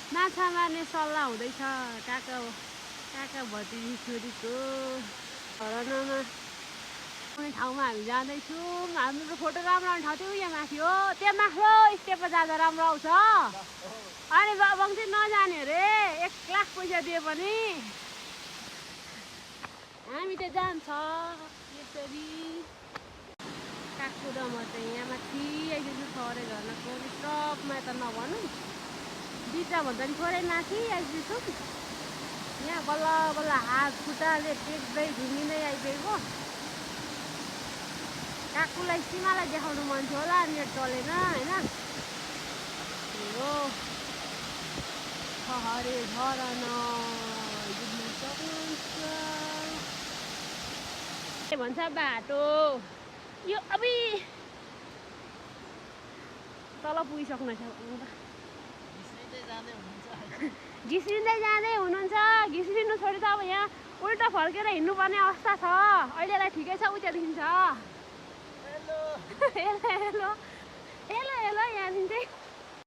माछा मार्ने सल्लाह हुँदैछ काका भतिजी छोरीको हरनमा कुनै ठाउँमा हामी जाँदैछौँ। हाम्रो फोटो राम्रो आउने ठाउँ चाहिँ उयो माथि हो, त्यहाँ माथिल्लो स्टेपमा जाँदा राम्रो आउँछ। अनि बाबाङ चाहिँ नजाने अरे, 1 लाख पैसा दिए पनि हामी त जान्छ यसरी। काकुरा म चाहिँ यहाँ माथि आइसकेको छु थोरै झर्नाको टपमा त नभनौँ, बिचभन्दा पनि थोरै माथि आइसकेको छु। यहाँ बल्ल बल्ल हात खुट्टाले टेक्दै झुमिँदै आइसकेको। काकुलाई सीमालाई देखाउनु मन थियो होला, नेट चलेन होइन। हो हरे झरना डुब्न सक्नुहुन्छ भन्छ बाटो यो। अबि तल पुगिसक्नु छ, घिस्रिँदै जाँदै हुनुहुन्छ। घिस्रिनु छोडी त अब यहाँ उल्टा फर्केर हिँड्नुपर्ने अवस्था छ। अहिलेलाई ठिकै छ, उतादेखि छ। हेलो हेलो हेलो हेलो यहाँदेखि चाहिँ